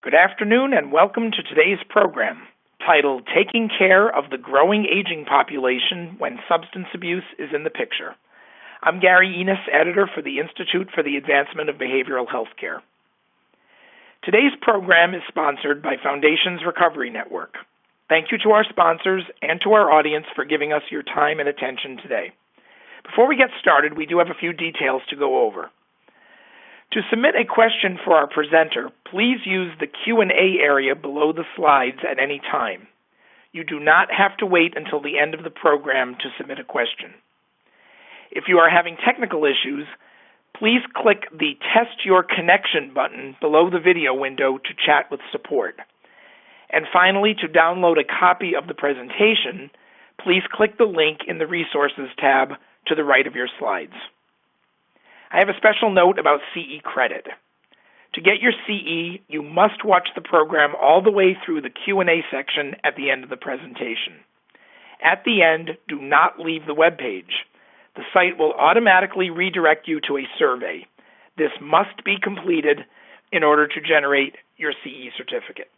Good afternoon and welcome to today's program, titled Taking Care of the Growing Aging Population When Substance Abuse is in the Picture. I'm Gary Enos, editor for the Institute for the Advancement of Behavioral Healthcare. Today's program is sponsored by Foundations Recovery Network. Thank you to our sponsors and to our audience for giving us your time and attention today. Before we get started, we do have a few details to go over. To submit a question for our presenter, please use the Q&A area below the slides at any time. You do not have to wait until the end of the program to submit a question. If you are having technical issues, please click the Test Your Connection button below the video window to chat with support. And finally, to download a copy of the presentation, please click the link in the Resources tab to the right of your slides. I have a special note about CE credit. To get your CE, you must watch the program all the way through the Q&A section at the end of the presentation. At the end, do not leave the web page. The site will automatically redirect you to a survey. This must be completed in order to generate your CE certificate.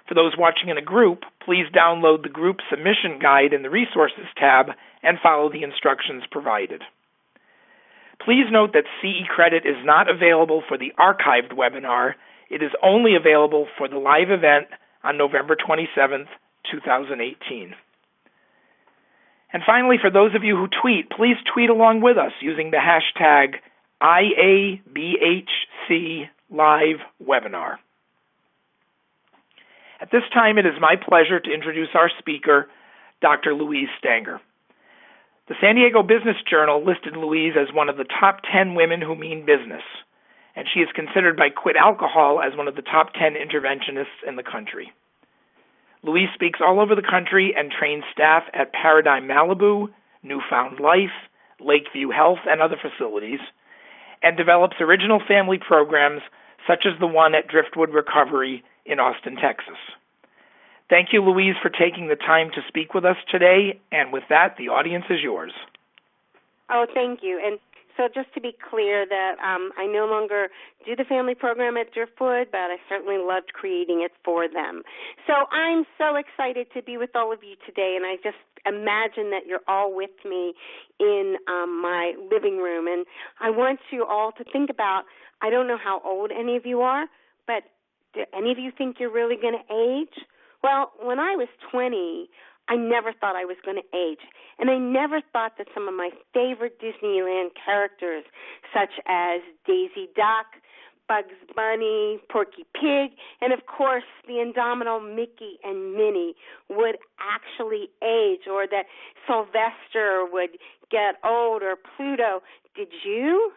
For those watching in a group, please download the group submission guide in the Resources tab and follow the instructions provided. Please note that CE credit is not available for the archived webinar. It is only available for the live event on November 27th, 2018. And finally, for those of you who tweet, please tweet along with us using the hashtag IABHCLiveWebinar. At this time, it is my pleasure to introduce our speaker, Dr. Louise Stanger. The San Diego Business Journal listed Louise as one of the top 10 women who mean business, and she is considered by Quit Alcohol as one of the top 10 interventionists in the country. Louise speaks all over the country and trains staff at Paradigm Malibu, Newfound Life, Lakeview Health, and other facilities, and develops original family programs such as the one at Driftwood Recovery in Austin, Texas. Thank you, Louise, for taking the time to speak with us today, and with that, the audience is yours. Oh, thank you. And so just to be clear that I no longer do the family program at Driftwood, but I certainly loved creating it for them. So I'm so excited to be with all of you today, and I just imagine that you're all with me in my living room. And I want you all to think about, I don't know how old any of you are, but do any of you think you're really going to age? Well, when I was 20, I never thought I was going to age. And I never thought that some of my favorite Disneyland characters, such as Daisy Duck, Bugs Bunny, Porky Pig, and of course the indomitable Mickey and Minnie would actually age, or that Sylvester would get old, or Pluto. Did you?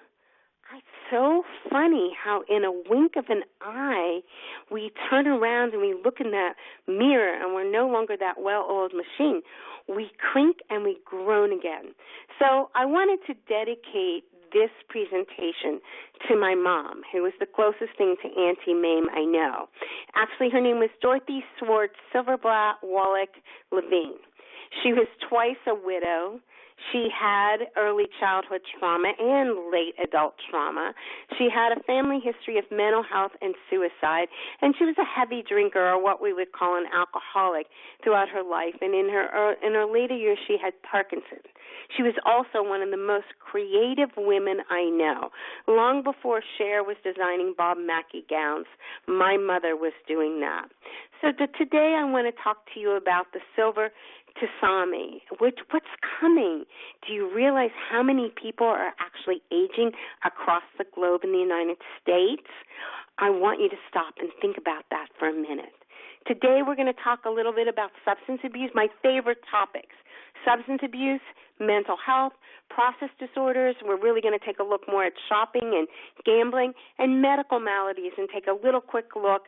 It's so funny how in a wink of an eye we turn around and we look in that mirror and we're no longer that well-oiled machine. We clink and we groan again. So I wanted to dedicate this presentation to my mom, who was the closest thing to Auntie Mame I know. Actually, her name was Dorothy Swartz Silverblatt Wallach Levine. She was twice a widow. She had early childhood trauma and late adult trauma. She had a family history of mental health and suicide, and she was a heavy drinker, or what we would call an alcoholic, throughout her life. And in her later years, she had Parkinson's. She was also one of the most creative women I know. Long before Cher was designing Bob Mackie gowns, my mother was doing that. So today I want to talk to you about the silver Tsunami. What's coming? Do you realize how many people are actually aging across the globe in the United States? I want you to stop and think about that for a minute. Today we're going to talk a little bit about substance abuse, my favorite topics. Substance abuse, mental health, process disorders. We're really going to take a look more at shopping and gambling, and medical maladies, and take a little quick look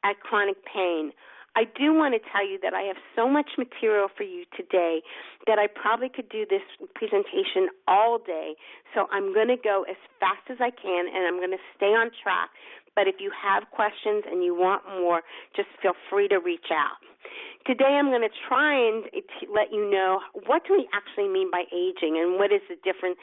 at chronic pain. I do want to tell you that I have so much material for you today that I probably could do this presentation all day. So I'm going to go as fast as I can, and I'm going to stay on track. But if you have questions and you want more, just feel free to reach out. Today I'm going to try and let you know what do we actually mean by aging and what is the different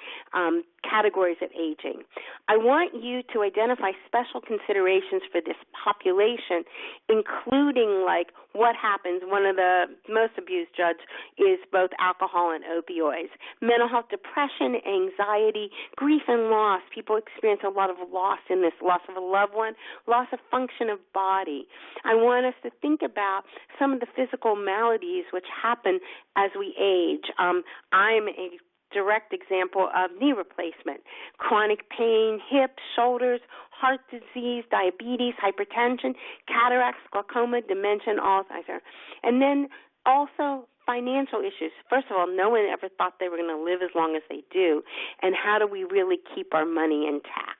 categories of aging. I want you to identify special considerations for this population, including like what happens. One of the most abused drugs is both alcohol and opioids. Mental health, depression, anxiety, grief and loss. People experience a lot of loss in this, loss of a loved one, loss of function of body. I want us to think about some of the physical maladies which happen as we age. I'm a direct example of knee replacement, chronic pain, hips, shoulders, heart disease, diabetes, hypertension, cataracts, glaucoma, dementia, Alzheimer's. And then also financial issues. First of all, no one ever thought they were going to live as long as they do, and how do we really keep our money intact?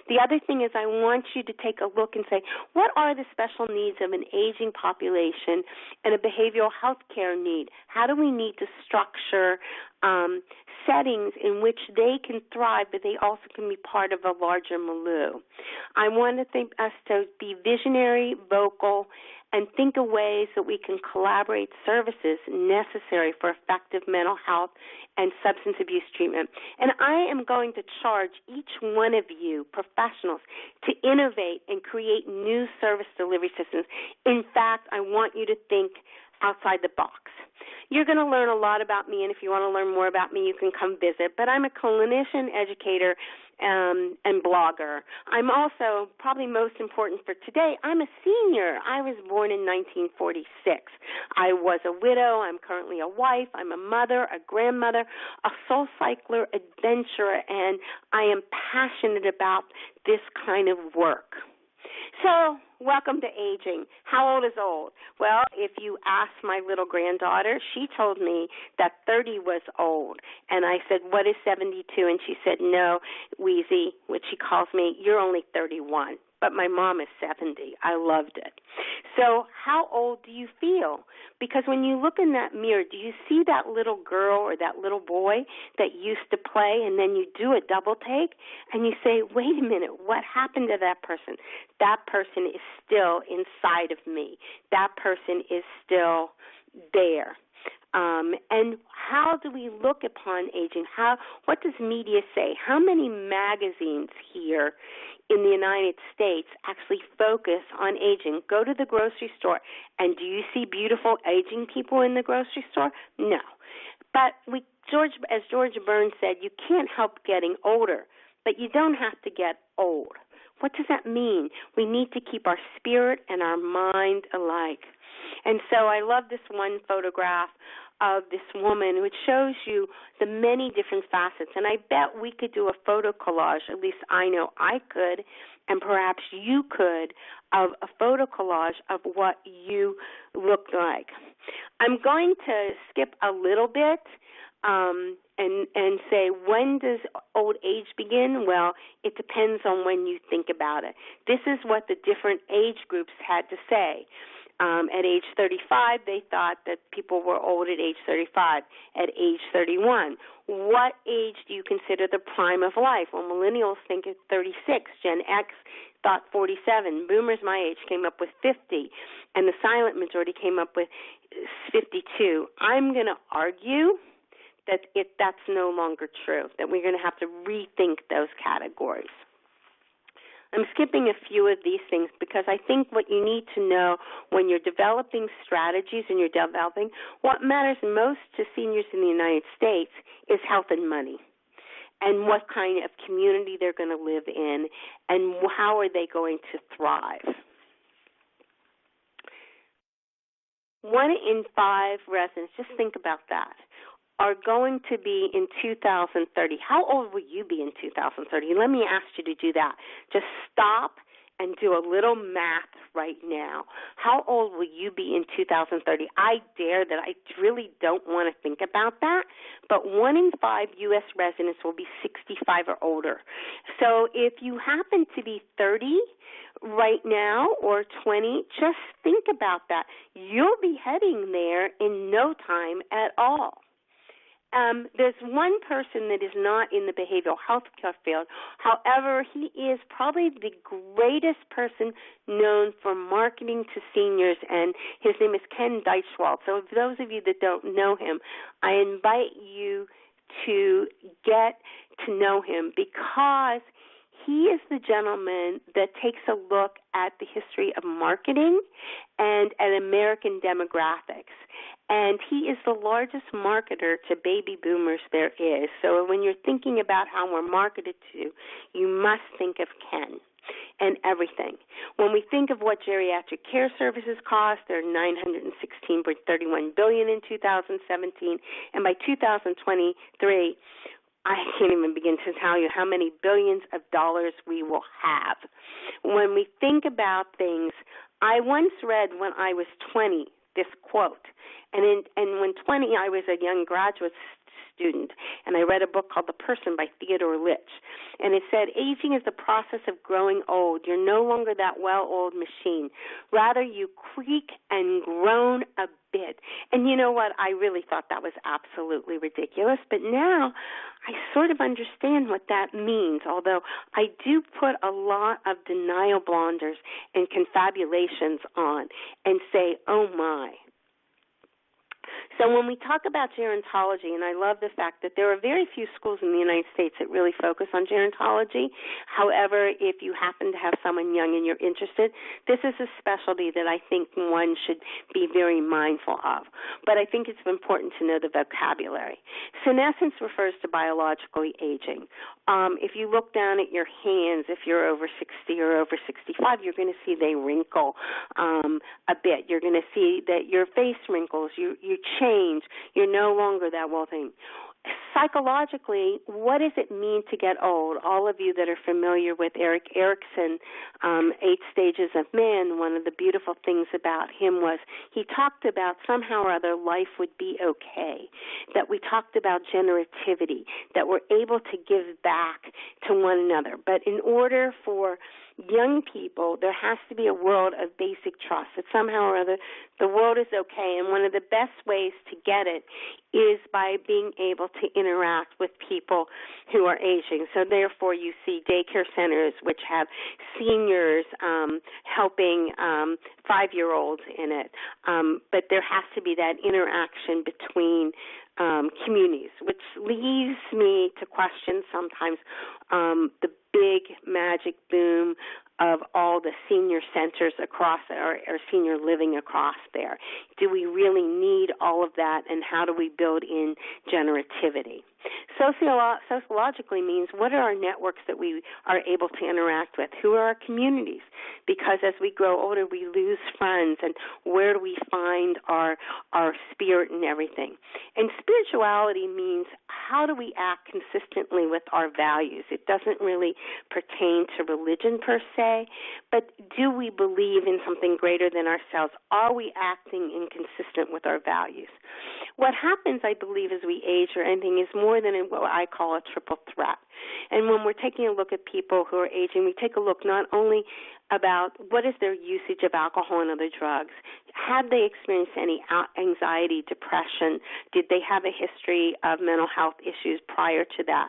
The other thing is I want you to take a look and say, what are the special needs of an aging population and a behavioral health care need? How do we need to structure settings in which they can thrive, but they also can be part of a larger milieu? I want us to be visionary, vocal, and think of ways that we can collaborate services necessary for effective mental health and substance abuse treatment. And I am going to charge each one of you, professionals, to innovate and create new service delivery systems. In fact, I want you to think outside the box. You're going to learn a lot about me, and if you want to learn more about me, you can come visit. But I'm a clinician, educator, and blogger. I'm also, probably most important for today, I'm a senior. I was born in 1946. I was a widow. I'm currently a wife. I'm a mother, a grandmother, a soul cycler, adventurer, and I am passionate about this kind of work. So, welcome to aging. How old is old? Well, if you ask my little granddaughter, she told me that 30 was old. And I said, what is 72? And she said, no, Wheezy, which she calls me, you're only 31. But my mom is 70. I loved it. So how old do you feel? Because when you look in that mirror, do you see that little girl or that little boy that used to play, and then you do a double take and you say, wait a minute, what happened to that person? That person is still inside of me. That person is still there. And how do we look upon aging? What does media say? How many magazines here in the United States actually focus on aging? Go to the grocery store, and do you see beautiful aging people in the grocery store? No. But as George Burns said, you can't help getting older, but you don't have to get old. What does that mean? We need to keep our spirit and our mind alike. And so I love this one photograph of this woman which shows you the many different facets. And I bet we could do a photo collage, at least I know I could, and perhaps you could, of a photo collage of what you look like. I'm going to skip a little bit and say, when does old age begin? Well, it depends on when you think about it. This is what the different age groups had to say. At age 35, they thought that people were old at age 35. At age 31, what age do you consider the prime of life? Well, millennials think it's 36. Gen X thought 47. Boomers my age came up with 50. And the silent majority came up with 52. I'm going to argue that that's no longer true, that we're going to have to rethink those categories. I'm skipping a few of these things because I think what you need to know when you're developing strategies and you're developing, what matters most to seniors in the United States is health and money, and what kind of community they're going to live in, and how are they going to thrive. 1 in 5 residents, just think about that, are going to be in 2030. How old will you be in 2030? Let me ask you to do that. Just stop and do a little math right now. How old will you be in 2030? I dare that. I really don't want to think about that, but 1 in 5 U.S. residents will be 65 or older. So if you happen to be 30 right now or 20, just think about that. You'll be heading there in no time at all. There's one person that is not in the behavioral health care field. However, he is probably the greatest person known for marketing to seniors, and his name is Ken Deichwald. So for those of you that don't know him, I invite you to get to know him because he is the gentleman that takes a look at the history of marketing and at American demographics. And he is the largest marketer to baby boomers there is. So when you're thinking about how we're marketed to, you must think of Ken and everything. When we think of what geriatric care services cost, they're $916.31 billion in 2017, and by 2023, I can't even begin to tell you how many billions of dollars we will have. When we think about things, I once read when I was 20 this quote, and when 20 I was a young graduate student, and I read a book called The Person by Theodore Litch, and it said, aging is the process of growing old. You're no longer that well-oiled machine. Rather, you creak and groan a bit. And you know what? I really thought that was absolutely ridiculous, but now I sort of understand what that means, although I do put a lot of denial blinders and confabulations on and say, oh my. So when we talk about gerontology, and I love the fact that there are very few schools in the United States that really focus on gerontology. However, if you happen to have someone young and you're interested, this is a specialty that I think one should be very mindful of. But I think it's important to know the vocabulary. Senescence refers to biologically aging. If you look down at your hands, if you're over 60 or over 65, you're going to see they wrinkle a bit. You're going to see that your face wrinkles, you change. You're no longer that well thing. Psychologically, what does it mean to get old? All of you that are familiar with Erik Erikson, 8 Stages of Man, one of the beautiful things about him was he talked about somehow or other life would be okay, that we talked about generativity, that we're able to give back to one another. But in order for young people, there has to be a world of basic trust, that somehow or other the world is okay, and one of the best ways to get it is by being able to interact with people who are aging. So therefore you see daycare centers which have seniors helping 5-year-olds in it, but there has to be that interaction between communities, which leaves me to question sometimes the big magic boom of all the senior centers across or senior living across there. Do we really need all of that, and how do we build in generativity? Sociologically means what are our networks that we are able to interact with? Who are our communities? Because as we grow older, we lose friends, and where do we find our spirit and everything? And spirituality means how do we act consistently with our values? It doesn't really pertain to religion per se, but do we believe in something greater than ourselves? Are we acting inconsistent with our values? What happens, I believe, as we age or anything is more than what I call a triple threat. And when we're taking a look at people who are aging, we take a look not only about what is their usage of alcohol and other drugs. Have they experienced any anxiety, depression? Did they have a history of mental health issues prior to that?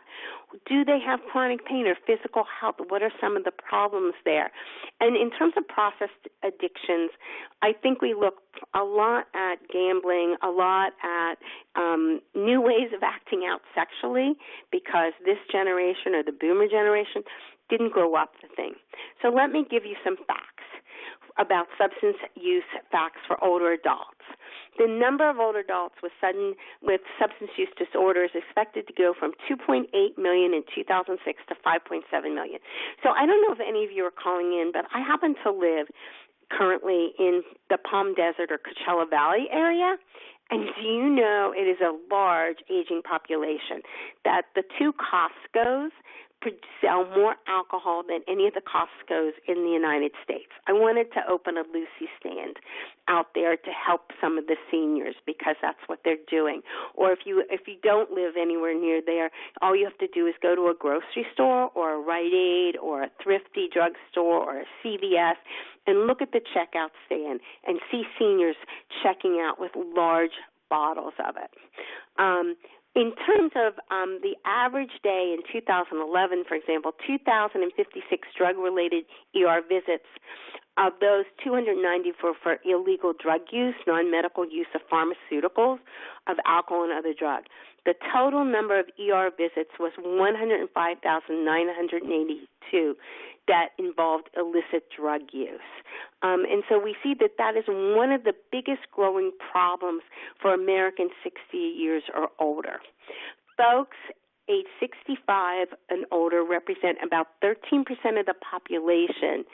Do they have chronic pain or physical health? What are some of the problems there? And in terms of processed addictions, I think we look a lot at gambling, a lot at new ways of acting out sexually, because this generation or the boomer generation didn't grow up the thing. So let me give you some facts about substance use facts for older adults. The number of older adults with substance use disorder is expected to go from 2.8 million in 2006 to 5.7 million. So I don't know if any of you are calling in, but I happen to live currently in the Palm Desert or Coachella Valley area, and do you know it is a large aging population, that the 2 Costcos sell more alcohol than any of the Costcos in the United States. I wanted to open a Lucy stand out there to help some of the seniors, because that's what they're doing. Or if you don't live anywhere near there, all you have to do is go to a grocery store or a Rite Aid or a thrifty drugstore or a CVS and look at the checkout stand and see seniors checking out with large bottles of it. In terms of the average day in 2011, for example, 2,056 drug-related ER visits. Of those, 294 for illegal drug use, non-medical use of pharmaceuticals, of alcohol and other drugs. The total number of ER visits was 105,982 that involved illicit drug use. And so we see that that is one of the biggest growing problems for Americans 60 years or older. Folks age 65 and older represent about 13% of the population,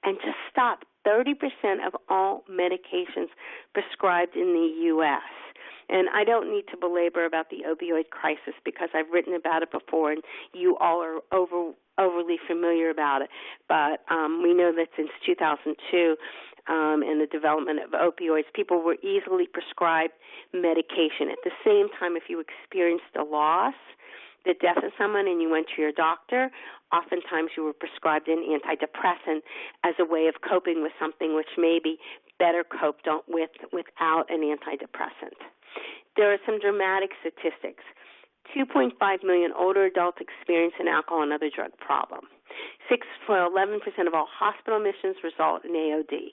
and just stop 30% of all medications prescribed in the U.S. And I don't need to belabor about the opioid crisis because I've written about it before, and you all are overly familiar about it. But we know that since 2002 and the development of opioids, people were easily prescribed medication. At the same time, if you experienced a loss, the death of someone, and you went to your doctor, oftentimes you were prescribed an antidepressant as a way of coping with something which maybe better coped without an antidepressant. There are some dramatic statistics. 2.5 million older adults experience an alcohol and other drug problem. 11% of all hospital admissions result in AOD.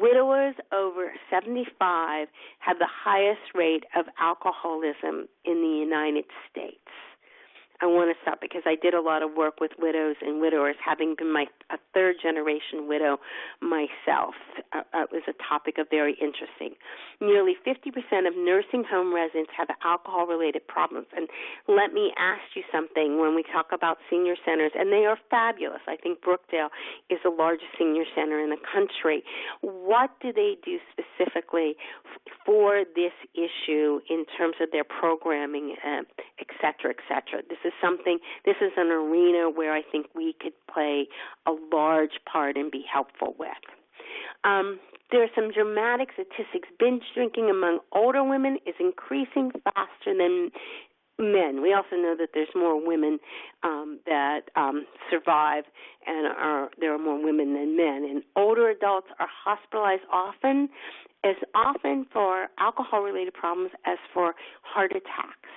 Widowers over 75 have the highest rate of alcoholism in the United States. I want to stop because I did a lot of work with widows and widowers, having been a third-generation widow myself. It was a topic of very interesting. Nearly 50% of nursing home residents have alcohol-related problems. And let me ask you something when we talk about senior centers, and they are fabulous. I think Brookdale is the largest senior center in the country. What do they do specifically for this issue in terms of their programming, et cetera, et cetera? This is an arena where I think we could play a large part and be helpful with. There are some dramatic statistics. Binge drinking among older women is increasing faster than men. We also know that there's more women that survive, and there are more women than men. And older adults are hospitalized as often for alcohol-related problems as for heart attacks.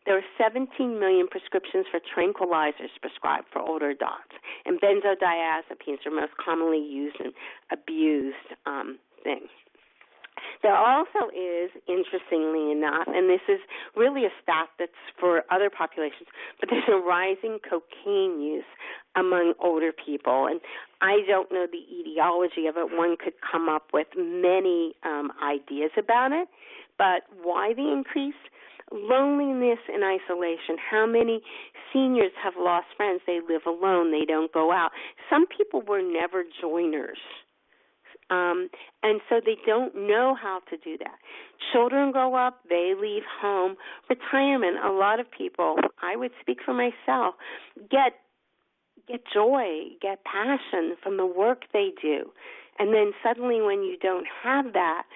There are 17 million prescriptions for tranquilizers prescribed for older adults, and benzodiazepines are most commonly used and abused thing. There also is, interestingly enough, and this is really a stat that's for other populations, but there's a rising cocaine use among older people, and I don't know the etiology of it. One could come up with many ideas about it, but why the increase? Loneliness and isolation. How many seniors have lost friends? They live alone. They don't go out. Some people were never joiners, and so they don't know how to do that. Children grow up. They leave home. Retirement. A lot of people, I would speak for myself, get joy, get passion from the work they do. And then suddenly when you don't have that,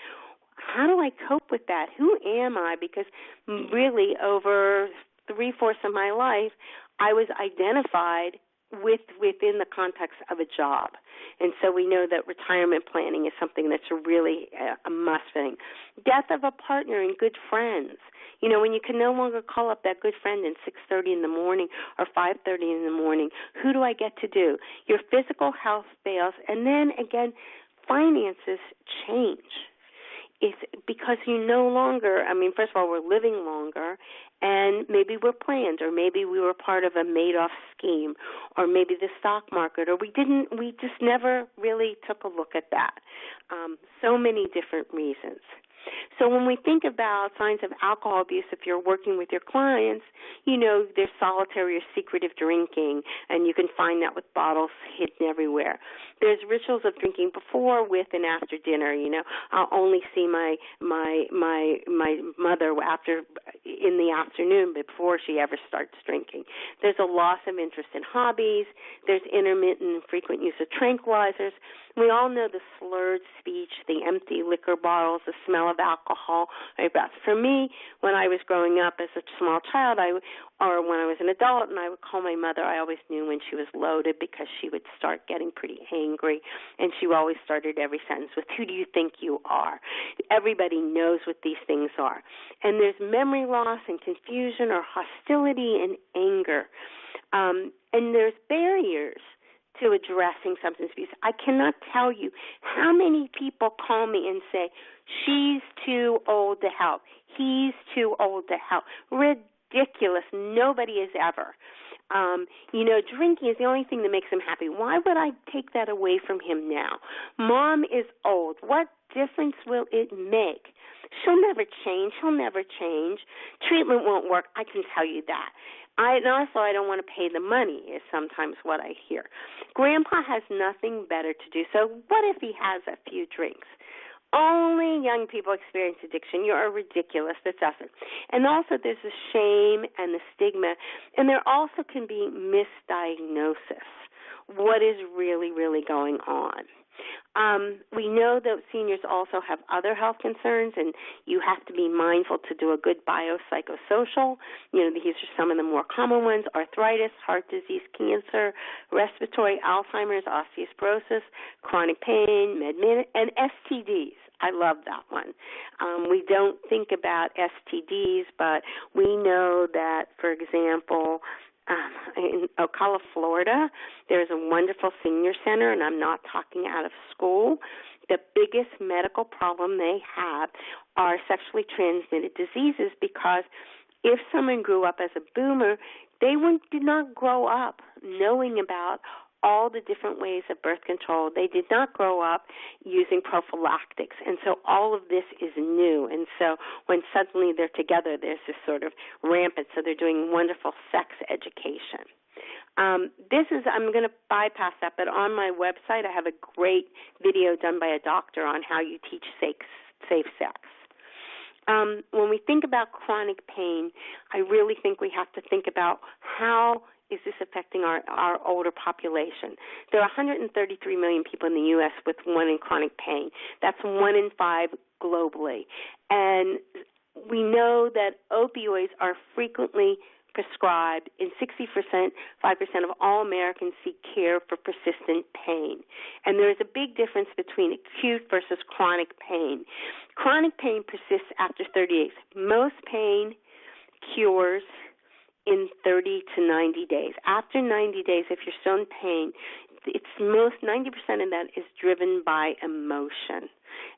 how do I cope with that? Who am I? Because really over 3/4 of my life, I was identified within the context of a job. And so we know that retirement planning is something that's really a must thing. Death of a partner and good friends. You know, when you can no longer call up that good friend at 6:30 in the morning or 5:30 in the morning, who do I get to do? Your physical health fails, and then again, finances change. It's because you no longer, first of all, we're living longer, and maybe we're planned, or maybe we were part of a Madoff scheme, or maybe the stock market, or we just never really took a look at that. So many different reasons. So when we think about signs of alcohol abuse, if you're working with your clients, you know, there's solitary or secretive drinking, and you can find that with bottles hidden everywhere. There's rituals of drinking before, with, and after dinner. You know, I'll only see my mother in the afternoon before she ever starts drinking. There's a loss of interest in hobbies. There's intermittent and frequent use of tranquilizers. We all know the slurred speech, the empty liquor bottles, the smell of of alcohol. For me, when I was growing up as a small child, or when I was an adult and I would call my mother, I always knew when she was loaded because she would start getting pretty angry, and she always started every sentence with, "Who do you think you are?" Everybody knows what these things are. And there's memory loss and confusion or hostility and anger. And there's barriers to addressing substance abuse. I cannot tell you how many people call me and say, "She's too old to help. He's too old to help." Ridiculous. Nobody is ever. Drinking is the only thing that makes him happy. Why would I take that away from him now? Mom is old. What difference will it make? She'll never change. He'll never change. Treatment won't work. I can tell you that. And also, I don't want to pay the money is sometimes what I hear. Grandpa has nothing better to do. So what if he has a few drinks? Only young people experience addiction. You're ridiculous. That doesn't. And also there's the shame and the stigma. And there also can be misdiagnosis. What is really, really going on? We know that seniors also have other health concerns, and you have to be mindful to do a good biopsychosocial. These are some of the more common ones: arthritis, heart disease, cancer, respiratory, Alzheimer's, osteoporosis, chronic pain, and STDs. I love that one. We don't think about STDs, but we know that, for example, in Ocala, Florida, there's a wonderful senior center, and I'm not talking out of school. The biggest medical problem they have are sexually transmitted diseases, because if someone grew up as a boomer, they did not grow up knowing about all the different ways of birth control. They did not grow up using prophylactics, and so all of this is new. And so when suddenly they're together, there's this sort of rampant, so they're doing wonderful sex education. I'm going to bypass that, but on my website I have a great video done by a doctor on how you teach safe sex. When we think about chronic pain, I really think we have to think about how is this affecting our older population. There are 133 million people in the U.S. with one in chronic pain. That's 1 in 5 globally. And we know that opioids are frequently prescribed in 5% of all Americans seek care for persistent pain. And there is a big difference between acute versus chronic pain. Chronic pain persists after 30 days. Most pain cures in 30 to 90 days. After 90 days, if you're still in pain, 90% of that is driven by emotion.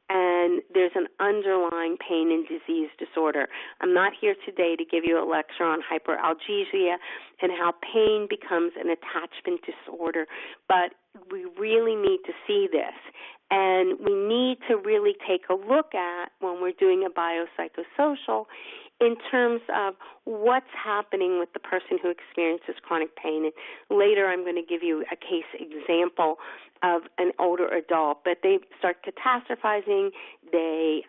And there's an underlying pain and disease disorder. I'm not here today to give you a lecture on hyperalgesia and how pain becomes an attachment disorder, but we really need to see this. And we need to really take a look at, when we're doing a biopsychosocial, in terms of what's happening with the person who experiences chronic pain. And later I'm going to give you a case example of an older adult, but they start catastrophizing, they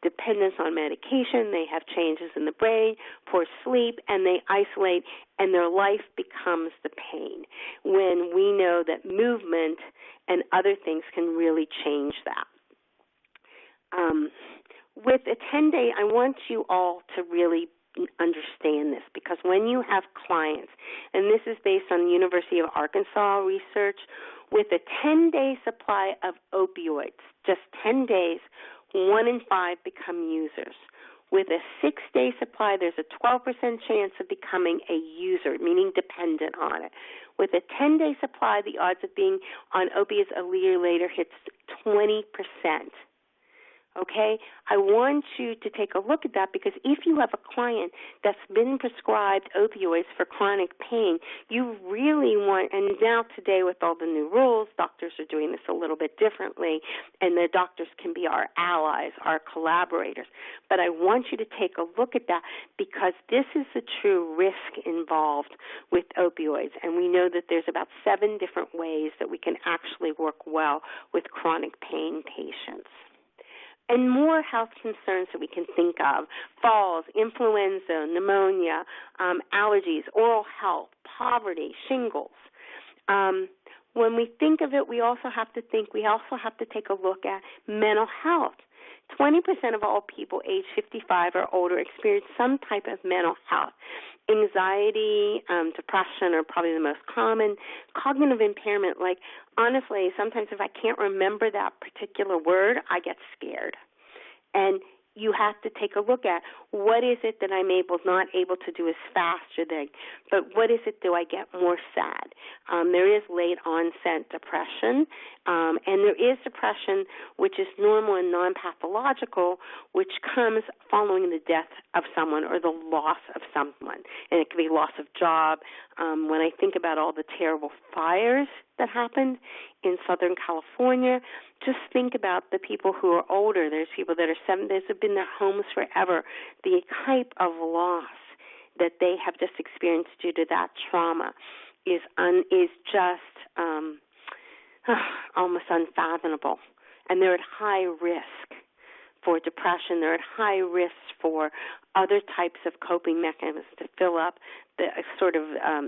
dependence on medication, they have changes in the brain, poor sleep, and they isolate, and their life becomes the pain, when we know that movement and other things can really change that. With a 10-day, I want you all to really understand this, because when you have clients, and this is based on the University of Arkansas research, with a 10-day supply of opioids, just 10 days, 1 in 5 become users. With a 6-day supply, there's a 12% chance of becoming a user, meaning dependent on it. With a 10-day supply, the odds of being on opiates a year later hits 20%. Okay? I want you to take a look at that, because if you have a client that's been prescribed opioids for chronic pain, you really want, and now today with all the new rules, doctors are doing this a little bit differently, and the doctors can be our allies, our collaborators. But I want you to take a look at that, because this is the true risk involved with opioids, and we know that there's about 7 different ways that we can actually work well with chronic pain patients. And more health concerns that we can think of: falls, influenza, pneumonia, allergies, oral health, poverty, shingles. When we think of it, we also have to take a look at mental health. 20% of all people age 55 or older experience some type of mental health. Anxiety, depression are probably the most common. Cognitive impairment, like honestly, sometimes if I can't remember that particular word, I get scared. And you have to take a look at what is it that I'm not able to do as fast today, but what is it do I get more sad? There is late onset depression, and there is depression which is normal and non-pathological, which comes following the death of someone or the loss of someone, and it can be loss of job. When I think about all the terrible fires that happened in Southern California, just think about the people who are older. There's people that are 70, those have been in their homes forever. The type of loss that they have just experienced due to that trauma is just almost unfathomable. And they're at high risk for depression. They're at high risk for other types of coping mechanisms to fill up the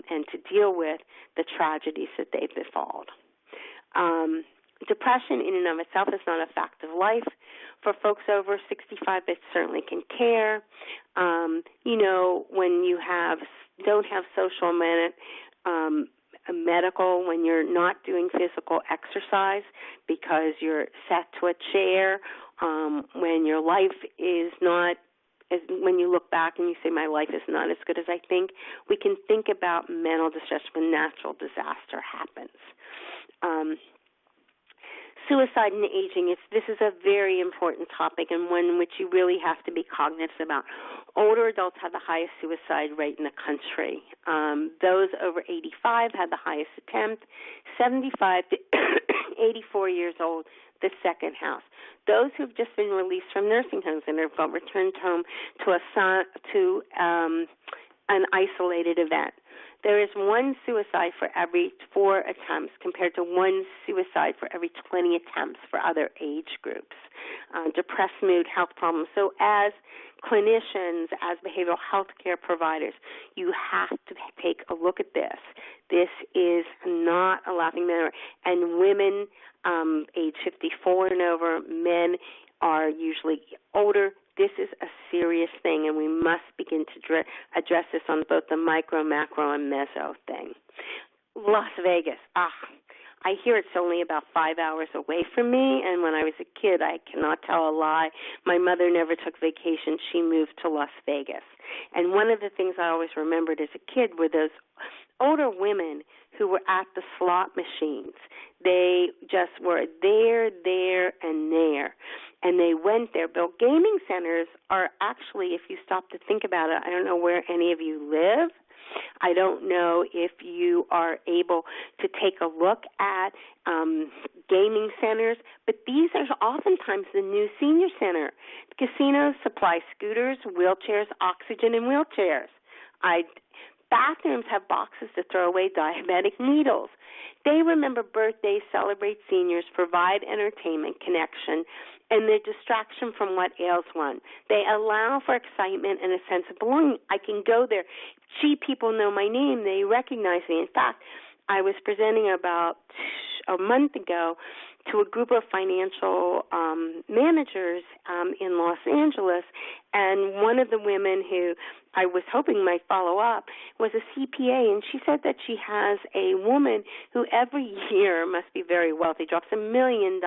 and to deal with the tragedies that they've befallen. Depression in and of itself is not a fact of life. For folks over 65, it certainly can tear. When you don't have social medical, when you're not doing physical exercise because you're set to a chair, when your life is not, when you look back and you say, my life is not as good as I think, we can think about mental distress when natural disaster happens. Suicide and aging, this is a very important topic and one which you really have to be cognizant about. Older adults have the highest suicide rate in the country. Those over 85 had the highest attempt. 75 to 84 years old, the second house. Those who've just been released from nursing homes and have returned home to an isolated event. There is one suicide for every 4 attempts compared to one suicide for every 20 attempts for other age groups. Depressed mood, health problems. So as clinicians, as behavioral health care providers, you have to take a look at this. This is not a laughing matter. And women age 54 and over, men are usually older. This is a serious thing, and we must begin to address this on both the micro, macro, and meso thing. Las Vegas. I hear it's only about 5 hours away from me, and when I was a kid, I cannot tell a lie. My mother never took vacation. She moved to Las Vegas. And one of the things I always remembered as a kid were those older women who were at the slot machines. They just were there, and there. And they went there. But gaming centers are actually, if you stop to think about it, I don't know where any of you live. I don't know if you are able to take a look at gaming centers, but these are oftentimes the new senior center. Casinos supply scooters, wheelchairs, oxygen, and wheelchairs. Bathrooms have boxes to throw away diabetic needles. They remember birthdays, celebrate seniors, provide entertainment, connection, and the distraction from what ails one. They allow for excitement and a sense of belonging. I can go there. Gee, people know my name. They recognize me. In fact, I was presenting about a month ago to a group of financial managers in Los Angeles, and one of the women who I was hoping might follow up was a CPA, and she said that she has a woman who every year must be very wealthy, drops $1 million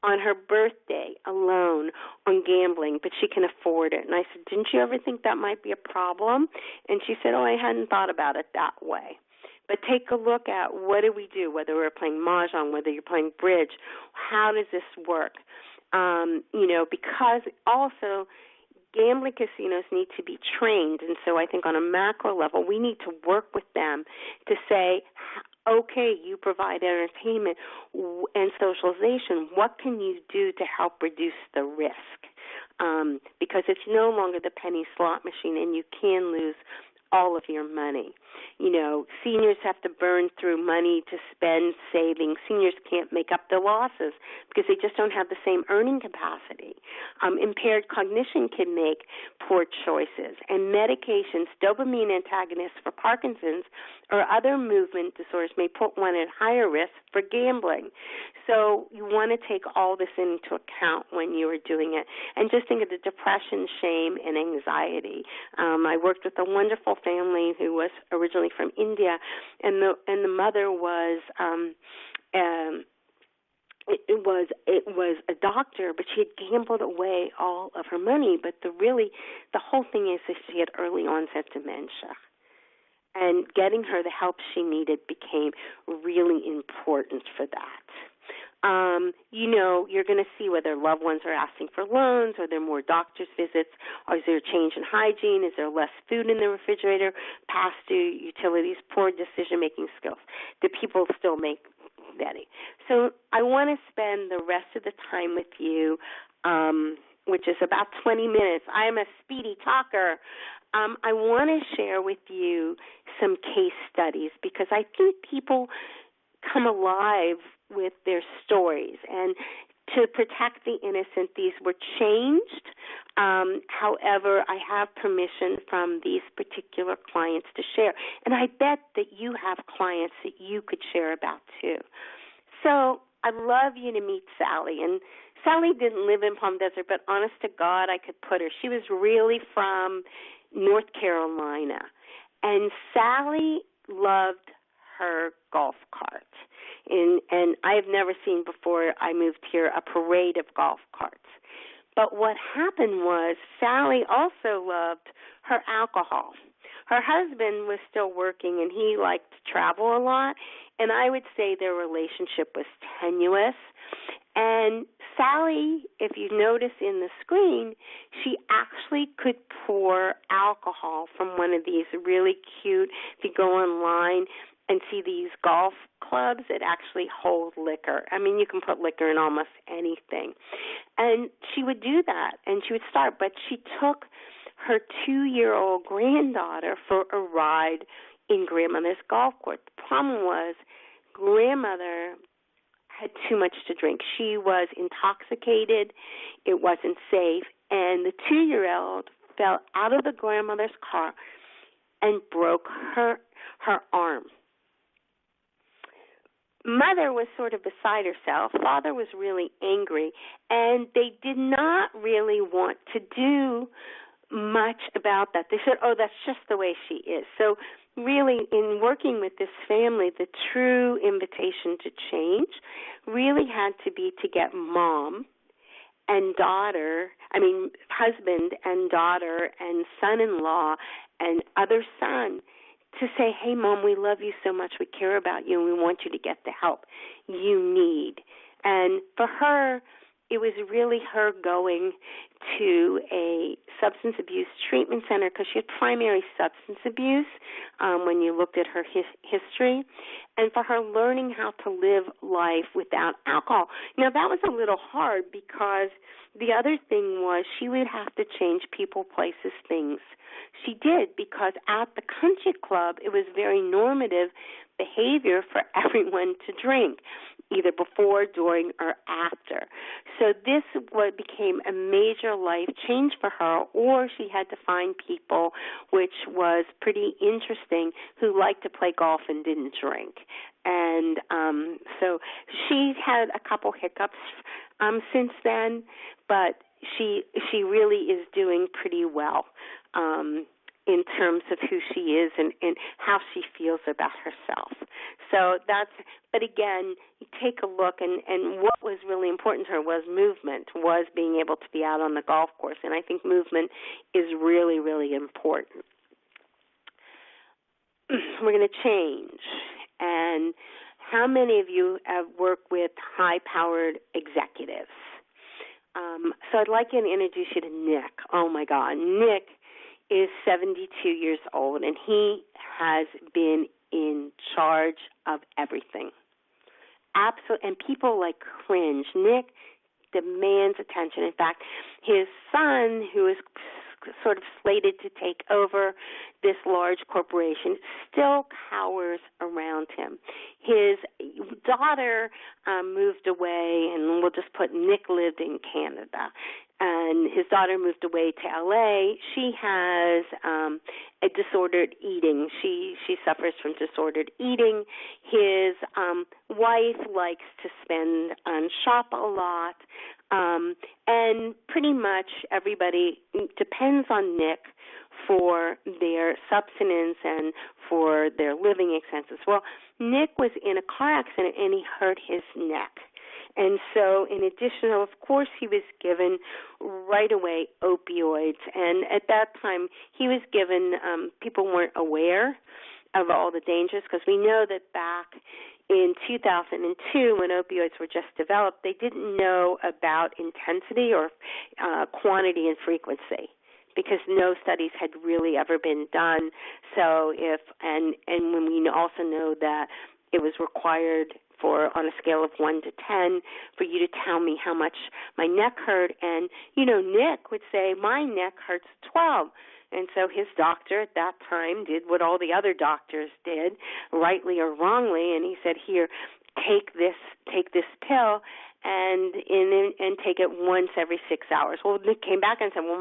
on her birthday alone on gambling, but she can afford it. And I said, didn't you ever think that might be a problem? And she said, I hadn't thought about it that way. But take a look at what do we do, whether we're playing mahjong, whether you're playing bridge, how does this work? Because also gambling casinos need to be trained. And so I think on a macro level, we need to work with them to say, okay, you provide entertainment and socialization. What can you do to help reduce the risk? Because it's no longer the penny slot machine, and you can lose all of your money. You know, seniors have to burn through money to spend savings. Seniors can't make up their losses because they just don't have the same earning capacity. Impaired cognition can make poor choices. And medications, dopamine antagonists for Parkinson's or other movement disorders may put one at higher risk for gambling. So you want to take all this into account when you are doing it. And just think of the depression, shame, and anxiety. I worked with a wonderful family who was originally from India, and the mother was it was a doctor, but she had gambled away all of her money. But the whole thing is that she had early onset dementia, and getting her the help she needed became really important for that. You know, you're going to see whether loved ones are asking for loans, or there are more doctor's visits, or is there a change in hygiene, is there less food in the refrigerator, past due utilities, poor decision-making skills. Do people still make betting? So I want to spend the rest of the time with you, which is about 20 minutes. I am a speedy talker. I want to share with you some case studies because I think people come alive with their stories, and to protect the innocent, these were changed. However, I have permission from these particular clients to share, and I bet that you have clients that you could share about too. So I'd love you to meet Sally, and Sally didn't live in Palm Desert, but honest to God, I could put her. She was really from North Carolina, and Sally loved her golf cart. And I have never seen before I moved here a parade of golf carts. But what happened was Sally also loved her alcohol. Her husband was still working, and he liked to travel a lot, and I would say their relationship was tenuous. And Sally, if you notice in the screen, she actually could pour alcohol from one of these really cute, if you go online and see these golf clubs that actually hold liquor. I mean, you can put liquor in almost anything. And she would do that, and she would start. But she took her 2-year-old granddaughter for a ride in grandmother's golf course. The problem was grandmother had too much to drink. She was intoxicated. It wasn't safe. And the 2-year-old fell out of the grandmother's car and broke her arm. Mother was sort of beside herself. Father was really angry, and they did not really want to do much about that. They said, oh, that's just the way she is. So really, in working with this family, the true invitation to change really had to be to get mom and husband and daughter and son-in-law and other son to say, hey, Mom, we love you so much, we care about you, and we want you to get the help you need. And for her, it was really her going to a substance abuse treatment center because she had primary substance abuse when you looked at her history, and for her learning how to live life without alcohol. Now, that was a little hard because the other thing was she would have to change people, places, things. She did, because at the country club, it was very normative behavior for everyone to drink, either before, during, or after. So this became a major life change for her, or she had to find people, which was pretty interesting, who liked to play golf and didn't drink. And so she's had a couple hiccups since then, but she really is doing pretty well in terms of who she is and how she feels about herself. So but again, you take a look, and what was really important to her was movement, was being able to be out on the golf course, and I think movement is really, really important. We're going to change. And how many of you have worked with high-powered executives? So I'd like to introduce you to Nick. Oh, my God. Nick is 72 years old, and he has been in charge of everything. Absolutely. And people cringe. Nick demands attention. In fact, his son, who is sort of slated to take over this large corporation, still cowers around him. His daughter moved away, and we'll just put Nick lived in Canada, and his daughter moved away to L.A. She has a disordered eating. She suffers from disordered eating. His wife likes to spend and shop a lot, and pretty much everybody depends on Nick for their subsistence and for their living expenses. Well, Nick was in a car accident and he hurt his neck. And so in addition, of course, he was given right away opioids. And at that time, he was given, people weren't aware of all the dangers, because we know that back in 2002, when opioids were just developed, they didn't know about intensity or quantity and frequency, because no studies had really ever been done. So and when we also know that it was required for, on a scale of 1 to 10, for you to tell me how much my neck hurt. And, Nick would say, my neck hurts 12. And so his doctor at that time did what all the other doctors did, rightly or wrongly, and he said, here, take this pill and take it once every 6 hours. Well, Nick came back and said, well,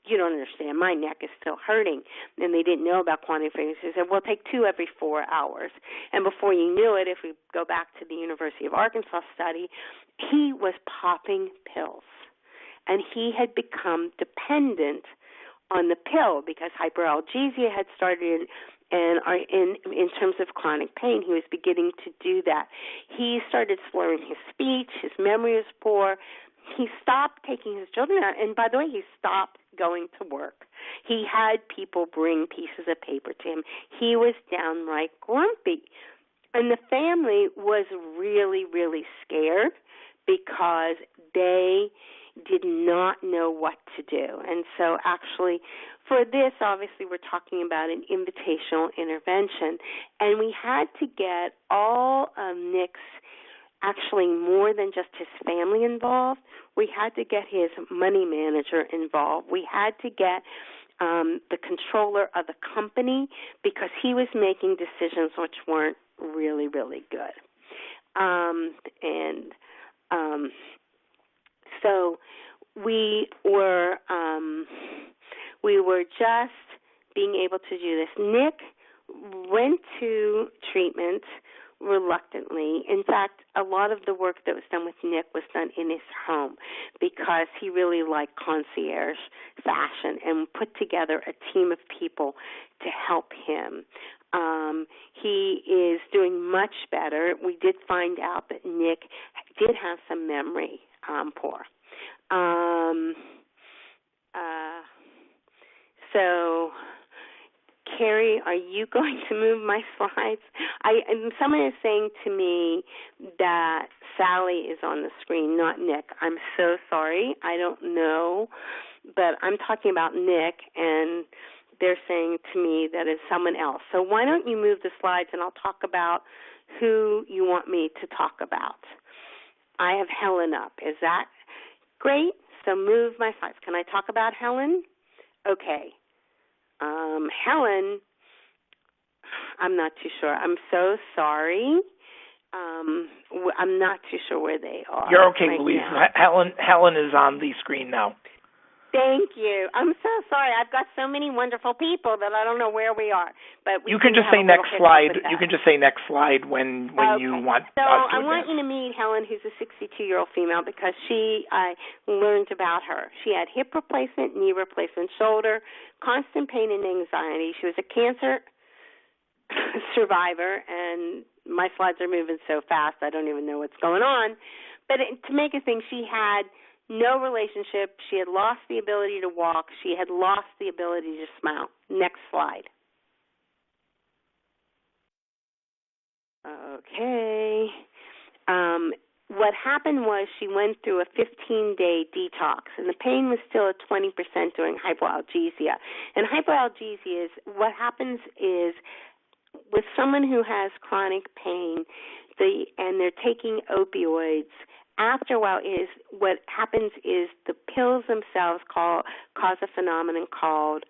you don't understand, my neck is still hurting. And they didn't know about quantity frequency. They said, well, take 2 every 4 hours. And before you knew it, if we go back to the University of Arkansas study, he was popping pills. And he had become dependent on the pill because hyperalgesia had started, and in terms of chronic pain, he was beginning to do that. He started slurring his speech, his memory was poor. He stopped taking his children out, and by the way, he stopped going to work. He had people bring pieces of paper to him. He was downright grumpy. And the family was really, really scared because they did not know what to do. And so actually for this, obviously we're talking about an invitational intervention. And we had to get all of Nick's, actually more than just his family involved. We had to get his money manager involved. We had to get the controller of the company, because he was making decisions which weren't really, really good. So we were just being able to do this. Nick went to treatment reluctantly. In fact, a lot of the work that was done with Nick was done in his home because he really liked concierge fashion and put together a team of people to help him. He is doing much better. We did find out that Nick did have some memory poor. So, Carrie, are you going to move my slides? Someone is saying to me that Sally is on the screen, not Nick. I'm so sorry. I don't know, but I'm talking about Nick, and they're saying to me that it's someone else. So why don't you move the slides, and I'll talk about who you want me to talk about. I have Helen up. Is that great? So move my slides. Can I talk about Helen? Okay. Helen, I'm not too sure. I'm so sorry. I'm not too sure where they are. You're okay, right Louise. now. Helen is on the screen now. Thank you. I'm so sorry. I've got so many wonderful people that I don't know where we are. But you can just say next slide. You can just say next slide when okay. you want. So I want advance. you to meet Helen, who's a 62-year-old female, because I learned about her. She had hip replacement, knee replacement, shoulder, constant pain and anxiety. She was a cancer survivor, and my slides are moving so fast I don't even know what's going on. But to make a thing, she had no relationship. She had lost the ability to walk. She had lost the ability to smile. Next slide. Okay. What happened was she went through a 15-day detox, and the pain was still at 20% during hypoalgesia. And hypoalgesia is, what happens is, with someone who has chronic pain, and they're taking opioids, after a while what happens is the pills themselves cause a phenomenon called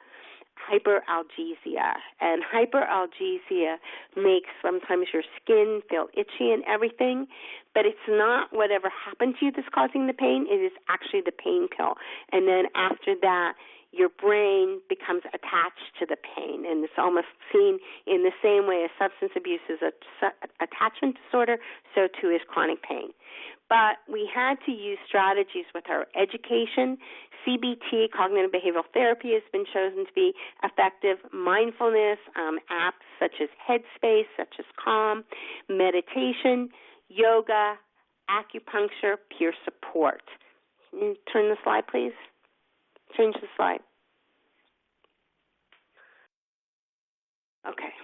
hyperalgesia. And hyperalgesia makes sometimes your skin feel itchy and everything, but it's not whatever happened to you that's causing the pain. It is actually the pain pill. And then after that, your brain becomes attached to the pain, and it's almost seen in the same way as substance abuse is an attachment disorder, so too is chronic pain. But we had to use strategies with her. Education, CBT, cognitive behavioral therapy, has been chosen to be effective. Mindfulness, apps such as Headspace, such as Calm, meditation, yoga, acupuncture, peer support. Can you turn the slide, please? Change the slide. Okay.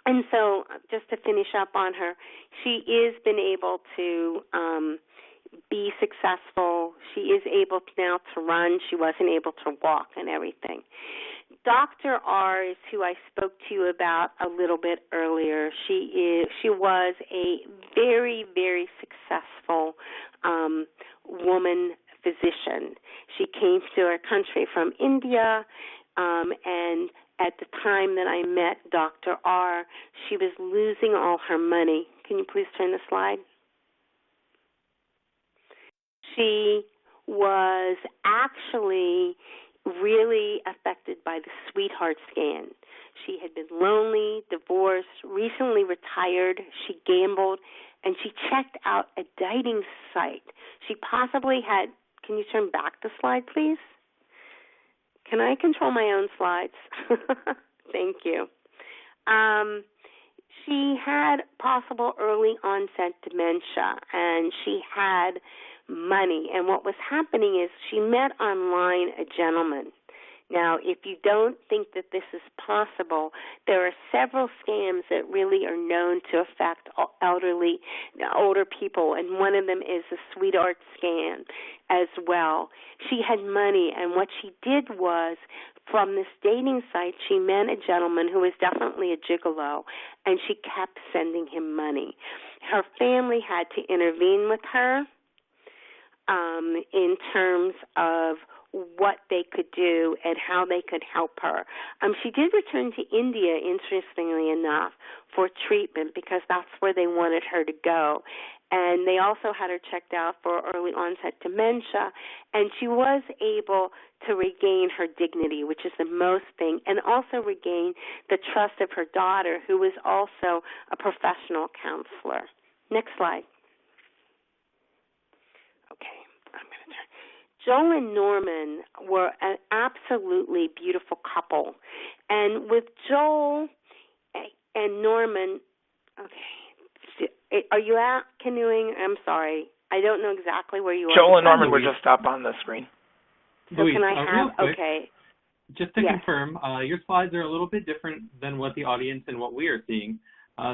And so just to finish up on her, she is been able to be successful. She is able now to run. She wasn't able to walk and everything. Dr. R is who I spoke to you about a little bit earlier. She was a very, very successful woman physician. She came to our country from India, and at the time that I met Dr. R, she was losing all her money. Can you please turn the slide? She was actually really affected by the sweetheart scan. She had been lonely, divorced, recently retired. She gambled, and she checked out a dating site. She possibly had, can you turn back the slide, please? Can I control my own slides? Thank you. She had possible early onset dementia, and she had money. And what was happening is she met online a gentleman. Now, if you don't think that this is possible, there are several scams that really are known to affect older people, and one of them is a sweetheart scam as well. She had money, and what she did was, from this dating site, she met a gentleman who was definitely a gigolo, and she kept sending him money. Her family had to intervene with her in terms of what they could do and how they could help her. She did return to India, interestingly enough, for treatment because that's where they wanted her to go. And they also had her checked out for early onset dementia, and she was able to regain her dignity, which is the most thing, and also regain the trust of her daughter, who was also a professional counselor. Next slide. Okay, I'm going to turn. Joel and Norman were an absolutely beautiful couple. And with Joel and Norman, okay, are you out canoeing? I'm sorry. I don't know exactly where you are. Joel and Norman were just up on the screen. So can I have, okay. Just to confirm, your slides are a little bit different than what the audience and what we are seeing.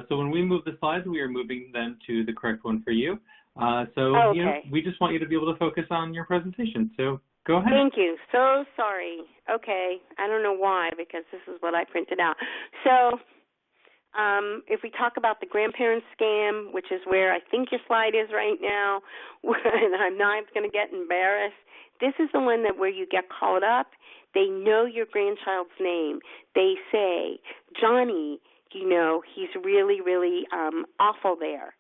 So when we move the slides, we are moving them to the correct one for you. You know, we just want you to be able to focus on your presentation. So go ahead. Thank you. So sorry. Okay. I don't know why, because this is what I printed out. So if we talk about the grandparent scam, which is where I think your slide is right now, and I'm not going to get embarrassed, this is the one where you get called up. They know your grandchild's name. They say, Johnny, you know, he's really, really awful there.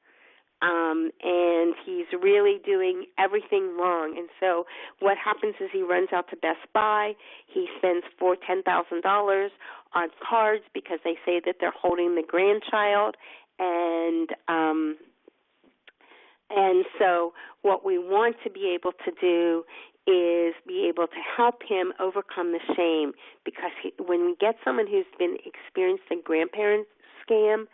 And he's really doing everything wrong. And so what happens is he runs out to Best Buy. He spends $10,000 on cards because they say that they're holding the grandchild. And so what we want to be able to do is be able to help him overcome the shame, because when we get someone who's been experienced a grandparent scam,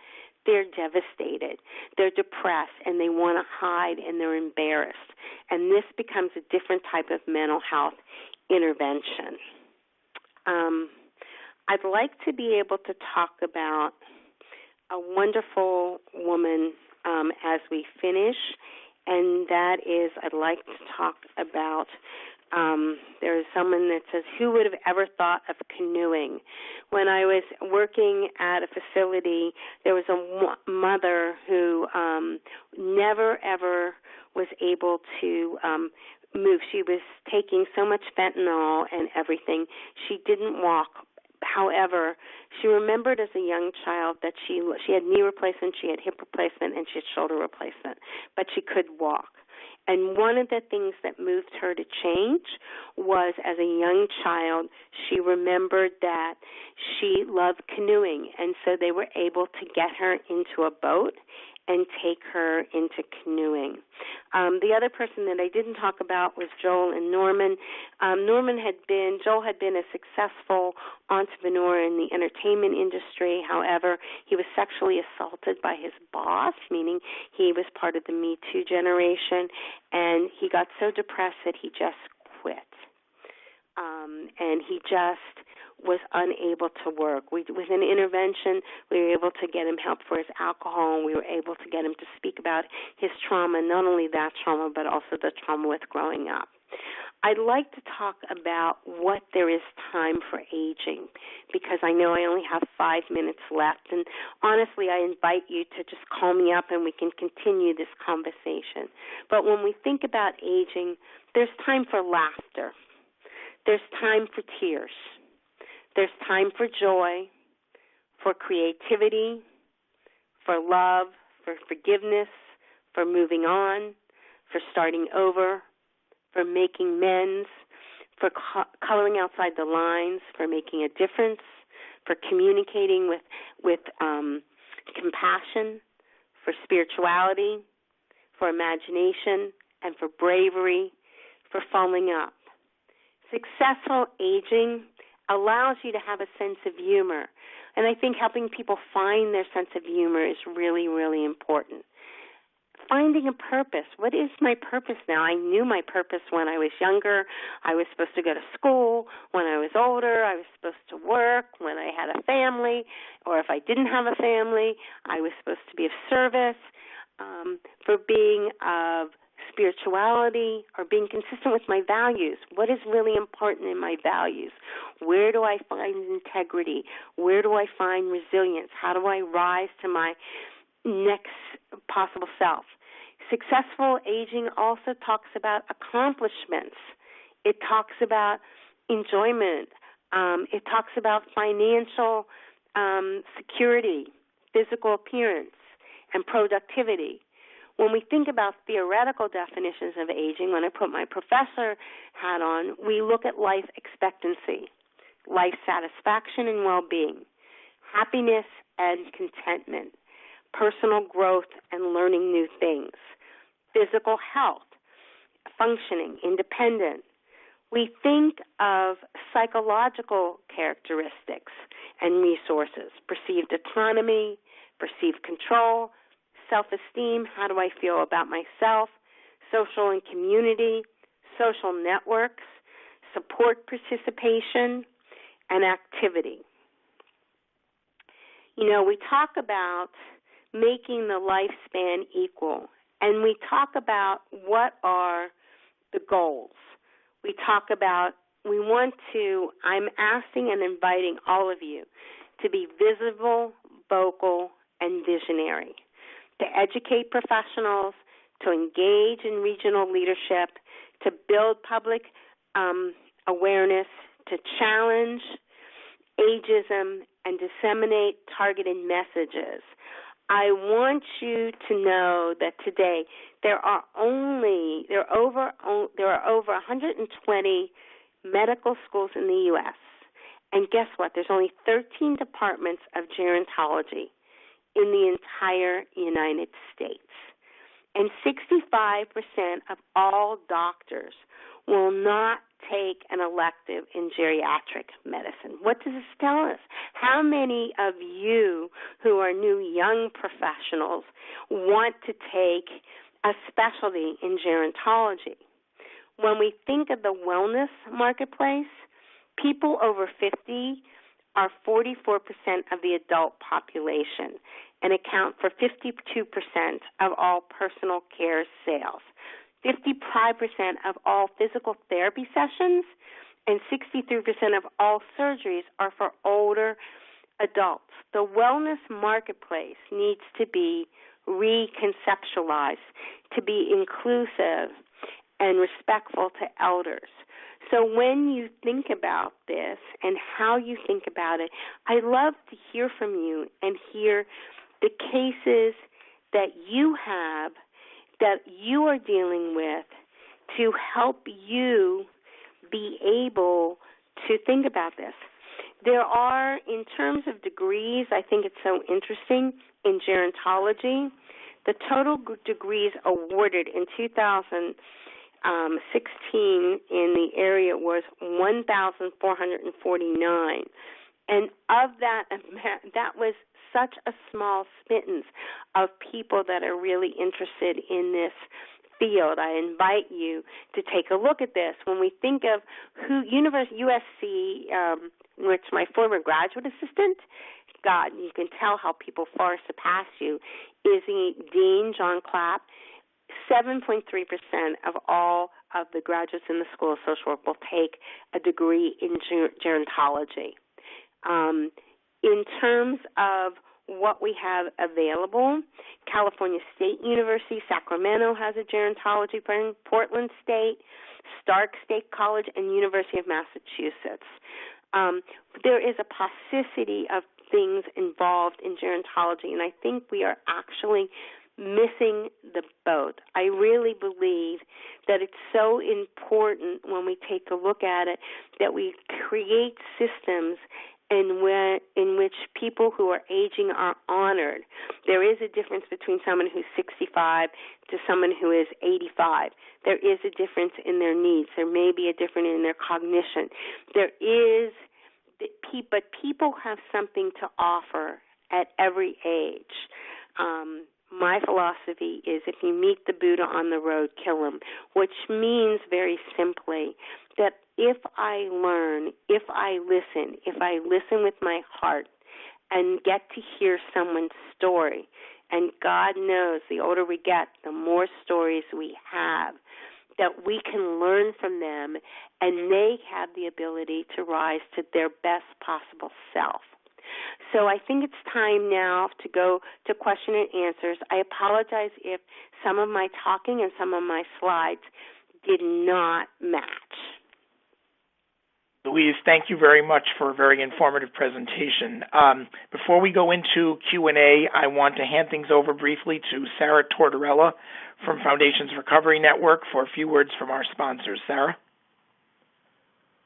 they're devastated, they're depressed, and they want to hide, and they're embarrassed. And this becomes a different type of mental health intervention. I'd like to be able to talk about a wonderful woman as we finish, and that is I'd like to talk about There is someone that says, who would have ever thought of canoeing? When I was working at a facility, there was a mother who never, ever was able to move. She was taking so much fentanyl and everything. She didn't walk. However, she remembered as a young child that she had knee replacement, she had hip replacement, and she had shoulder replacement, but she could walk. And one of the things that moved her to change was, as a young child, she remembered that she loved canoeing, and so they were able to get her into a boat and take her into canoeing. The other person that I didn't talk about was Joel and Norman. Joel had been a successful entrepreneur in the entertainment industry. However, he was sexually assaulted by his boss, meaning he was part of the Me Too generation, and he got so depressed that he just quit. And he just was unable to work. With an intervention, we were able to get him help for his alcohol, and we were able to get him to speak about his trauma, not only that trauma, but also the trauma with growing up. I'd like to talk about what there is time for aging, because I know I only have 5 minutes left, and honestly, I invite you to just call me up and we can continue this conversation. But when we think about aging, there's time for laughter. There's time for tears. There's time for joy, for creativity, for love, for forgiveness, for moving on, for starting over, for making amends, for coloring outside the lines, for making a difference, for communicating with compassion, for spirituality, for imagination, and for bravery, for following up. Successful aging allows you to have a sense of humor, and I think helping people find their sense of humor is really, really important. Finding a purpose. What is my purpose now? I knew my purpose when I was younger. I was supposed to go to school. When I was older, I was supposed to work. When I had a family, or if I didn't have a family, I was supposed to be of service. For being of spirituality, or being consistent with my values. What is really important in my values? Where do I find integrity? Where do I find resilience? How do I rise to my next possible self? Successful aging also talks about accomplishments. It talks about enjoyment. It talks about financial security, physical appearance, and productivity. When we think about theoretical definitions of aging, when I put my professor hat on, we look at life expectancy, life satisfaction and well-being, happiness and contentment, personal growth and learning new things, physical health, functioning, independent. We think of psychological characteristics and resources, perceived autonomy, perceived control, self-esteem, how do I feel about myself, social and community, social networks, support participation, and activity. You know, we talk about making the lifespan equal, and we talk about what are the goals. We talk about, I'm asking and inviting all of you to be visible, vocal, and visionary, to educate professionals, to engage in regional leadership, to build public awareness, to challenge ageism, and disseminate targeted messages. I want you to know that today there are over 120 medical schools in the U.S., and guess what? There's only 13 departments of gerontology in the entire United States. And 65% of all doctors will not take an elective in geriatric medicine. What does this tell us? How many of you who are new young professionals want to take a specialty in gerontology? When we think of the wellness marketplace, people over 50 are 44% of the adult population and account for 52% of all personal care sales. 55% of all physical therapy sessions and 63% of all surgeries are for older adults. The wellness marketplace needs to be reconceptualized, to be inclusive and respectful to elders. So when you think about this and how you think about it, I love to hear from you and hear the cases that you have, that you are dealing with, to help you be able to think about this. There are, in terms of degrees, I think it's so interesting, in gerontology, the total degrees awarded in 2016 in the area was 1,449. And of that, that was such a small pittance of people that are really interested in this field. I invite you to take a look at this. When we think of who USC, which my former graduate assistant, God, you can tell how people far surpass you, is the Dean John Clapp. 7.3% of all of the graduates in the School of Social Work will take a degree in gerontology. In terms of what we have available, California State University, Sacramento has a gerontology program, Portland State, Stark State College, and University of Massachusetts. There is a paucity of things involved in gerontology, and I think we are actually missing the boat. I really believe that it's so important when we take a look at it that we create systems in which people who are aging are honored. There is a difference between someone who's 65 to someone who is 85. There is a difference in their needs. There may be a difference in their cognition. But people have something to offer at every age. My philosophy is if you meet the Buddha on the road, kill him, which means very simply that if I learn, if I listen with my heart and get to hear someone's story, and God knows the older we get, the more stories we have, that we can learn from them and they have the ability to rise to their best possible self. So I think it's time now to go to question and answers. I apologize if some of my talking and some of my slides did not match. Louise, thank you very much for a very informative presentation. Before we go into Q&A, I want to hand things over briefly to Sarah Tortorella from Foundations Recovery Network for a few words from our sponsors. Sarah?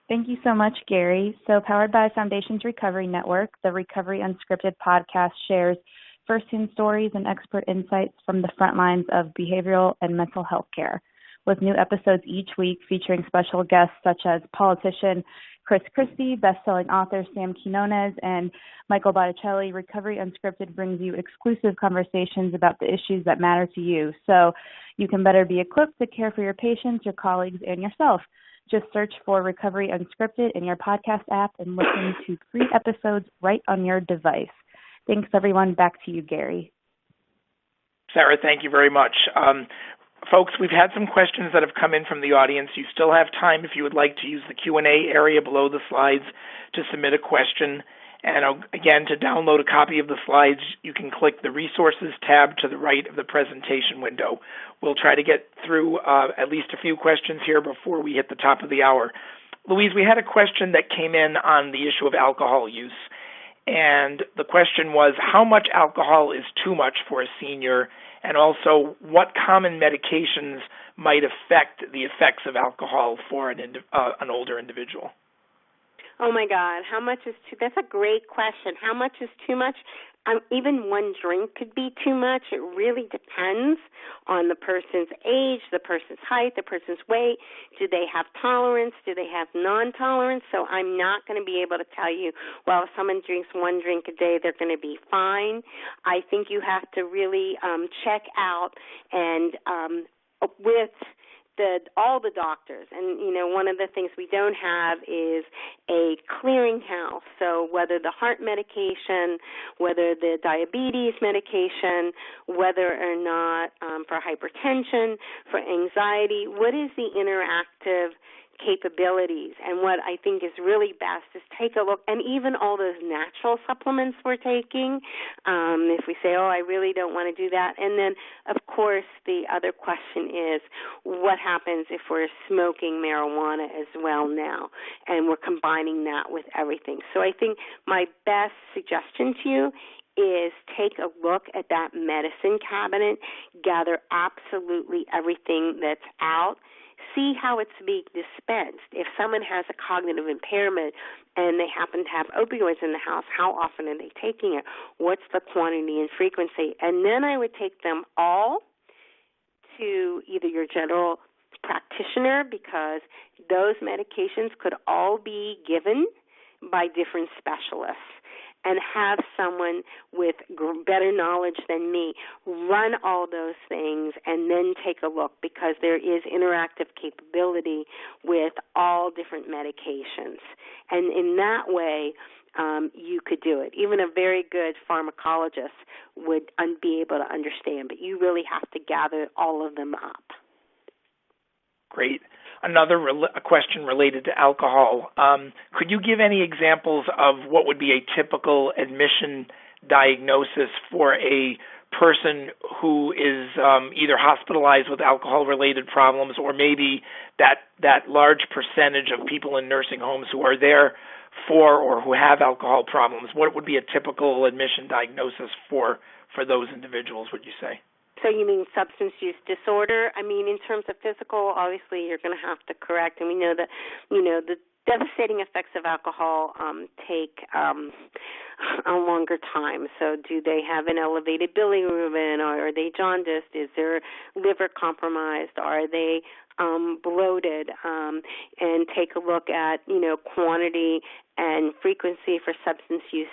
Thank you so much, Gary. So powered by Foundations Recovery Network, the Recovery Unscripted podcast shares first-hand stories and expert insights from the front lines of behavioral and mental health care, with new episodes each week featuring special guests such as politician Chris Christie, best-selling author Sam Quinones, and Michael Botticelli. Recovery Unscripted brings you exclusive conversations about the issues that matter to you, so you can better be equipped to care for your patients, your colleagues, and yourself. Just search for Recovery Unscripted in your podcast app and listen to 3 episodes right on your device. Thanks, everyone. Back to you, Gary. Sarah, thank you very much. Folks, we've had some questions that have come in from the audience. You still have time if you would like to use the Q&A area below the slides to submit a question. And again, to download a copy of the slides, you can click the Resources tab to the right of the presentation window. We'll try to get through at least a few questions here before we hit the top of the hour. Louise, we had a question that came in on the issue of alcohol use. And the question was, how much alcohol is too much for a senior? And also, what common medications might affect the effects of alcohol for an older individual? Oh, my God, how much is that's a great question. How much is too much? Even one drink could be too much. It really depends on the person's age, the person's height, the person's weight. Do they have tolerance? Do they have non-tolerance? So I'm not going to be able to tell you, well, if someone drinks one drink a day, they're going to be fine. I think you have to really check out and with all the doctors. And, one of the things we don't have is a clearinghouse. So whether the heart medication, whether the diabetes medication, whether or not for hypertension, for anxiety, what is the interactive capabilities? And what I think is really best is take a look, and even all those natural supplements we're taking, if we say, I really don't want to do that. And then, of course, the other question is, what happens if we're smoking marijuana as well now, and we're combining that with everything? So I think my best suggestion to you is take a look at that medicine cabinet, gather absolutely everything that's out, see how it's being dispensed. If someone has a cognitive impairment and they happen to have opioids in the house, how often are they taking it? What's the quantity and frequency? And then I would take them all to either your general practitioner, because those medications could all be given by different specialists, and have someone with better knowledge than me run all those things and then take a look, because there is interactive capability with all different medications. And in that way, you could do it. Even a very good pharmacologist would be able to understand, but you really have to gather all of them up. Great. Another question related to alcohol. Could you give any examples of what would be a typical admission diagnosis for a person who is either hospitalized with alcohol-related problems, or maybe that large percentage of people in nursing homes who are there for or who have alcohol problems? What would be a typical admission diagnosis for those individuals, would you say? So you mean substance use disorder? I mean, in terms of physical, obviously you're going to have to correct, and we know that, the devastating effects of alcohol take a longer time. So do they have an elevated bilirubin? Are they jaundiced? Is their liver compromised? Are they bloated? And take a look at, quantity and frequency for substance use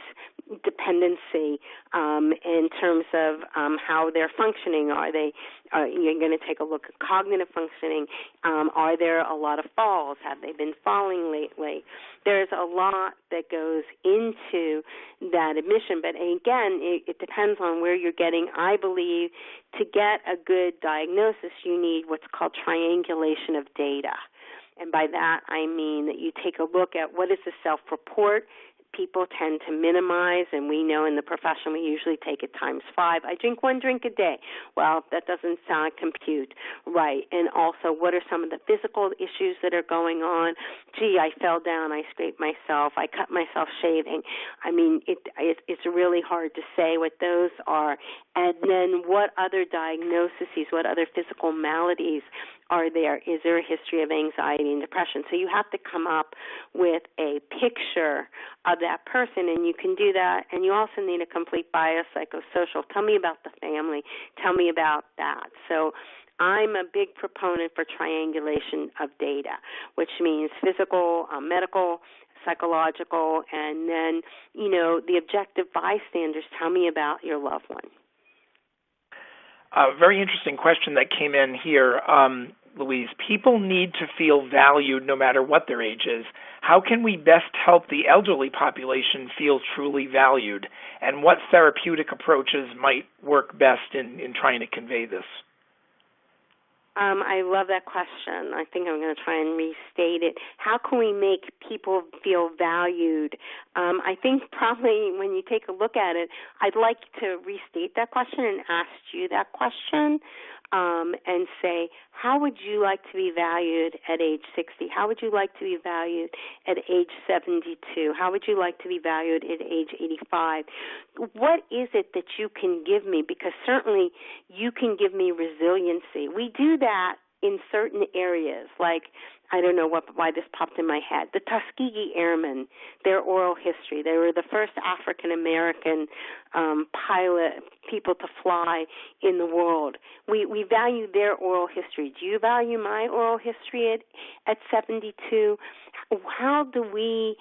dependency in terms of how they're functioning. You're going to take a look at cognitive functioning. Are there a lot of falls? Have they been falling lately? There's a lot that goes into that admission, but again, it depends on where you're getting. I believe to get a good diagnosis, you need what's called triangulation of data. And by that, I mean that you take a look at what is the self-report. People tend to minimize, and we know in the profession we usually take it times 5. I drink 1 drink a day. Well, that doesn't compute right. And also, what are some of the physical issues that are going on? Gee, I fell down, I scraped myself, I cut myself shaving. I mean, it's really hard to say what those are. And then what other diagnoses, what other physical maladies are there? Is there a history of anxiety and depression? So you have to come up with a picture of that person, and you can do that. And you also need a complete biopsychosocial. Tell me about the family. Tell me about that. So I'm a big proponent for triangulation of data, which means physical, medical, psychological, and then, the objective bystanders. Tell me about your loved one. A very interesting question that came in here, Louise. People need to feel valued no matter what their age is. How can we best help the elderly population feel truly valued? And what therapeutic approaches might work best in trying to convey this? I love that question. I think I'm going to try and restate it. How can we make people feel valued? I think probably when you take a look at it, I'd like to restate that question and ask you that question and say, how would you like to be valued at age 60? How would you like to be valued at age 72? How would you like to be valued at age 85? What is it that you can give me? Because certainly you can give me resiliency. We do that in certain areas, like, I don't know why this popped in my head. The Tuskegee Airmen, their oral history. They were the first African-American people to fly in the world. We value their oral history. Do you value my oral history at 72? How do we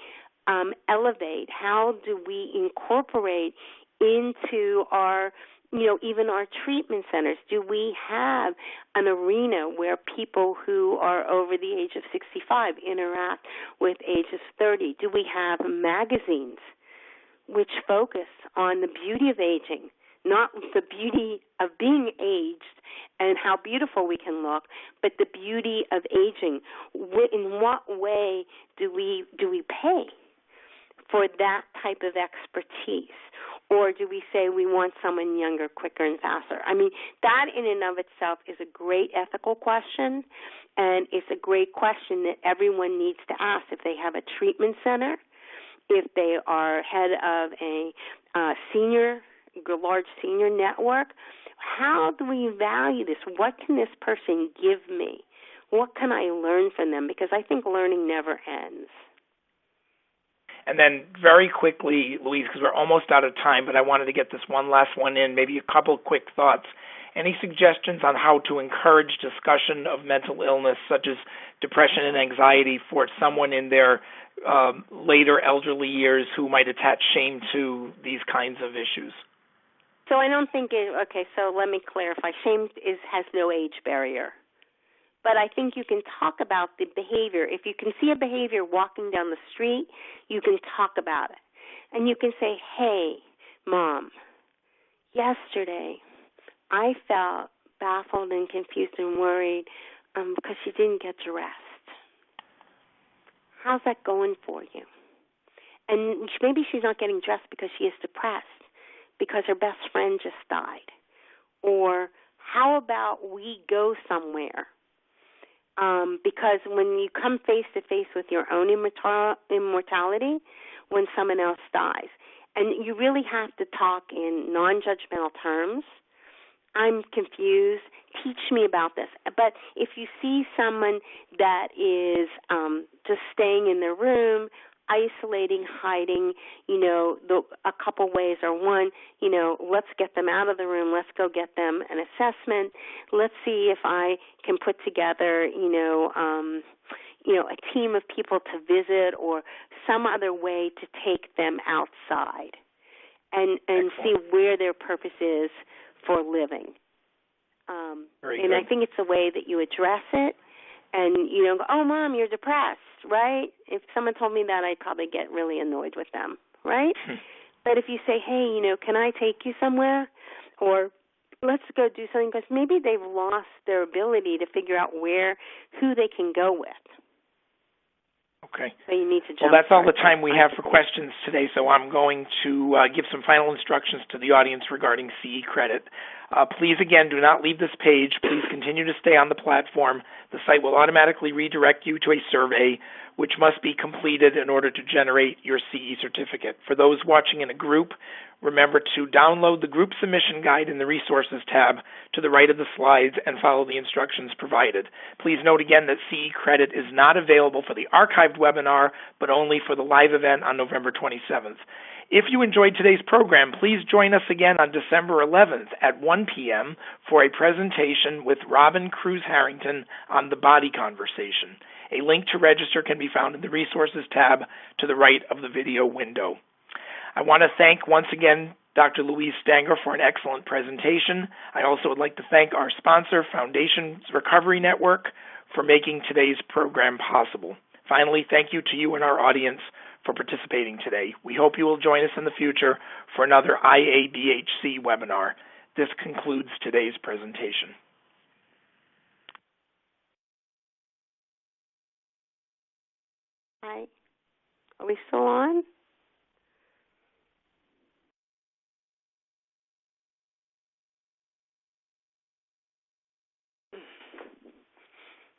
elevate? How do we incorporate into our even our treatment centers. Do we have an arena where people who are over the age of 65 interact with ages 30? Do we have magazines which focus on the beauty of aging, not the beauty of being aged and how beautiful we can look, but the beauty of aging? In what way do we pay for that type of expertise? Or do we say we want someone younger, quicker, and faster? I mean, that in and of itself is a great ethical question, and it's a great question that everyone needs to ask if they have a treatment center, if they are head of a large senior network. How do we value this? What can this person give me? What can I learn from them? Because I think learning never ends. And then very quickly, Louise, because we're almost out of time, but I wanted to get this one last one in, maybe a couple quick thoughts. Any suggestions on how to encourage discussion of mental illness, such as depression and anxiety, for someone in their later elderly years who might attach shame to these kinds of issues? So I don't think so let me clarify. Shame has no age barrier. But I think you can talk about the behavior. If you can see a behavior walking down the street, you can talk about it. And you can say, hey, Mom, yesterday I felt baffled and confused and worried because you didn't get dressed. How's that going for you? And maybe she's not getting dressed because she is depressed, because her best friend just died. Or how about we go somewhere? Because when you come face-to-face with your own immortality, when someone else dies, and you really have to talk in non-judgmental terms. I'm confused. Teach me about this. But if you see someone that is just staying in their room, isolating, hiding, a couple ways are, one, let's get them out of the room. Let's go get them an assessment. Let's see if I can put together, a team of people to visit or some other way to take them outside and see where their purpose is for living. And I think it's a way that you address it. And you don't go, oh, Mom, you're depressed, right? If someone told me that, I'd probably get really annoyed with them, right? But if you say, hey, can I take you somewhere? Or let's go do something, because maybe they've lost their ability to figure out who they can go with. Okay. So you need to jump. Well, that's all the time we have for questions today, so I'm going to give some final instructions to the audience regarding CE credit. Please, again, do not leave this page. Please continue to stay on the platform. The site will automatically redirect you to a survey, which must be completed in order to generate your CE certificate. For those watching in a group, remember to download the group submission guide in the Resources tab to the right of the slides and follow the instructions provided. Please note again that CE credit is not available for the archived webinar, but only for the live event on November 27th. If you enjoyed today's program, please join us again on December 11th at 1 p.m. for a presentation with Robin Cruz Harrington on the body conversation. A link to register can be found in the Resources tab to the right of the video window. I want to thank once again Dr. Louise Stanger for an excellent presentation. I also would like to thank our sponsor, Foundations Recovery Network, for making today's program possible. Finally, thank you to you and our audience for participating today. We hope you will join us in the future for another IABHC webinar. This concludes today's presentation. Hi. Are we still on?